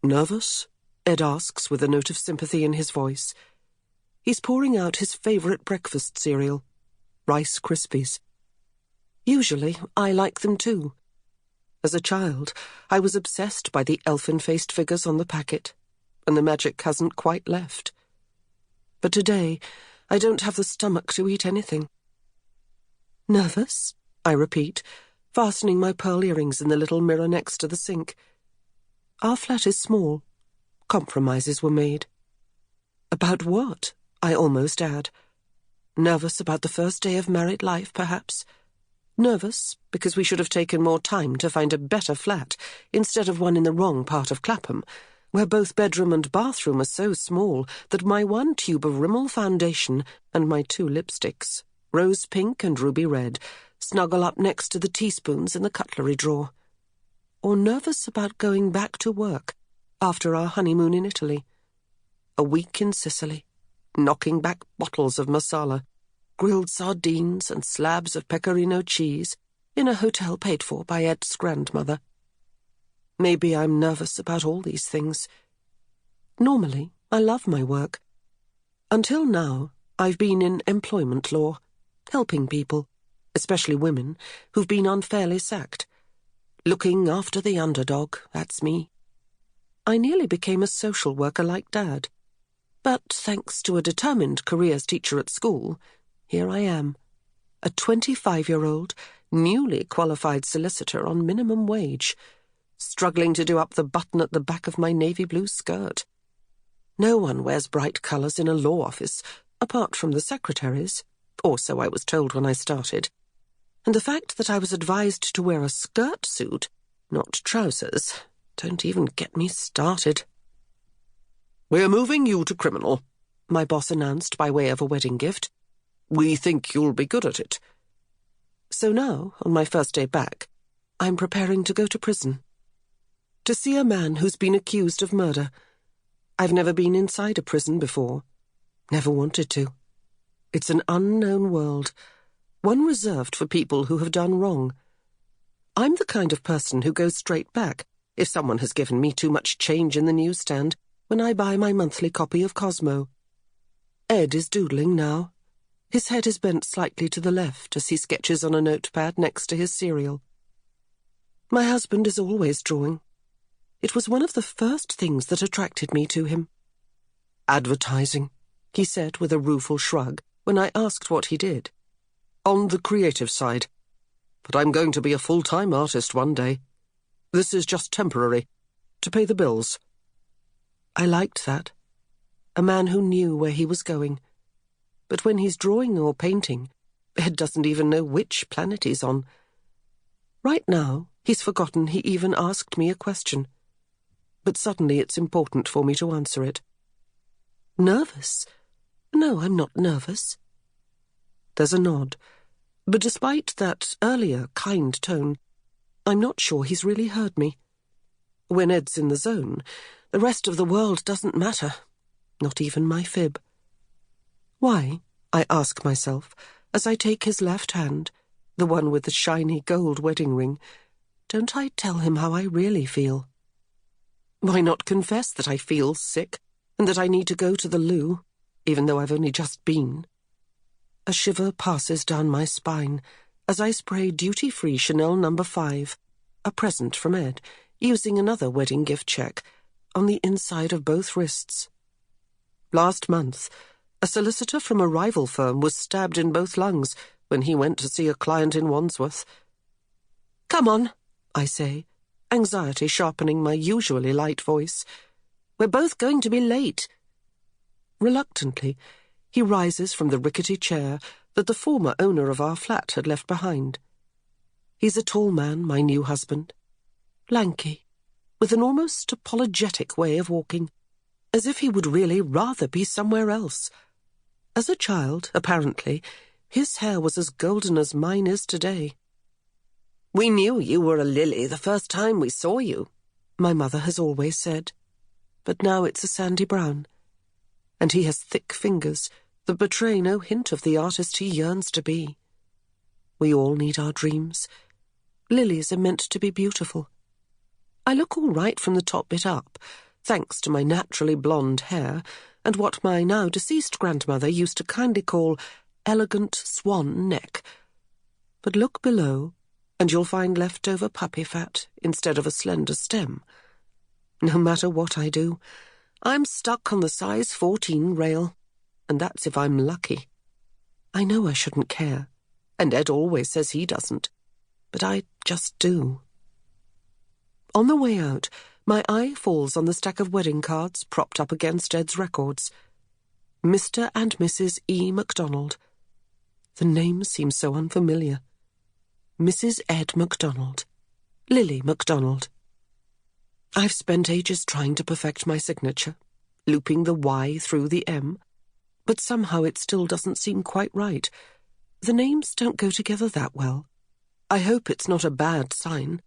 Nervous? Ed asks with a note of sympathy in his voice. He's pouring out his favourite breakfast cereal, Rice Krispies. Usually, I like them too. As a child, I was obsessed by the elfin-faced figures on the packet, and the magic hasn't quite left. But today, I don't have the stomach to eat anything. Nervous? I repeat, fastening my pearl earrings in the little mirror next to the sink. Our flat is small. Compromises were made. About what? I almost add. Nervous about the first day of married life, perhaps? Nervous because we should have taken more time to find a better flat instead of one in the wrong part of Clapham, where both bedroom and bathroom are so small that my one tube of Rimmel foundation and my 2 lipsticks, rose pink and ruby red, snuggle up next to the teaspoons in the cutlery drawer. Or nervous about going back to work after our honeymoon in Italy. A week in Sicily, knocking back bottles of masala, grilled sardines and slabs of pecorino cheese in a hotel paid for by Ed's grandmother. Maybe I'm nervous about all these things. Normally, I love my work. Until now, I've been in employment law, helping people, especially women, who've been unfairly sacked. Looking after the underdog, that's me. I nearly became a social worker like Dad. But thanks to a determined careers teacher at school, here I am, a 25-year-old, newly qualified solicitor on minimum wage, struggling to do up the button at the back of my navy blue skirt. No one wears bright colours in a law office, apart from the secretaries, or so I was told when I started. And the fact that I was advised to wear a skirt suit, not trousers, don't even get me started. "We're moving you to criminal," my boss announced by way of a wedding gift. "We think you'll be good at it." So now, on my first day back, I'm preparing to go to prison. To see a man who's been accused of murder. I've never been inside a prison before. Never wanted to. It's an unknown world, one reserved for people who have done wrong. I'm the kind of person who goes straight back if someone has given me too much change in the newsstand when I buy my monthly copy of Cosmo. Ed is doodling now. His head is bent slightly to the left as he sketches on a notepad next to his cereal. My husband is always drawing. It was one of the first things that attracted me to him. "Advertising," he said with a rueful shrug when I asked what he did. "On the creative side. But I'm going to be a full-time artist one day. This is just temporary, to pay the bills." I liked that. A man who knew where he was going. But when he's drawing or painting, Ed doesn't even know which planet he's on. Right now, he's forgotten he even asked me a question. But suddenly it's important for me to answer it. Nervous? No, I'm not nervous. There's a nod, but despite that earlier kind tone, I'm not sure he's really heard me. When Ed's in the zone, the rest of the world doesn't matter, not even my fib. Why, I ask myself, as I take his left hand, the one with the shiny gold wedding ring, don't I tell him how I really feel? Why not confess that I feel sick and that I need to go to the loo, even though I've only just been? A shiver passes down my spine as I spray duty-free Chanel No. 5, a present from Ed, using another wedding gift check, on the inside of both wrists. Last month, a solicitor from a rival firm was stabbed in both lungs when he went to see a client in Wandsworth. "Come on," I say, anxiety sharpening my usually light voice. "We're both going to be late." Reluctantly, he rises from the rickety chair that the former owner of our flat had left behind. He's a tall man, my new husband. Lanky, with an almost apologetic way of walking, as if he would really rather be somewhere else. As a child, apparently, his hair was as golden as mine is today. "We knew you were a lily the first time we saw you," my mother has always said. But now it's a sandy brown. And he has thick fingers that betray no hint of the artist he yearns to be. We all need our dreams. Lilies are meant to be beautiful. I look all right from the top bit up, thanks to my naturally blonde hair and what my now-deceased grandmother used to kindly call elegant swan neck. But look below, and you'll find leftover puppy fat instead of a slender stem. No matter what I do, I'm stuck on the size 14 rail, and that's if I'm lucky. I know I shouldn't care, and Ed always says he doesn't, but I just do. On the way out, my eye falls on the stack of wedding cards propped up against Ed's records. Mr. and Mrs. E. MacDonald. The name seems so unfamiliar. Mrs. Ed MacDonald. Lily MacDonald. I've spent ages trying to perfect my signature, looping the Y through the M, but somehow it still doesn't seem quite right. The names don't go together that well. I hope it's not a bad sign.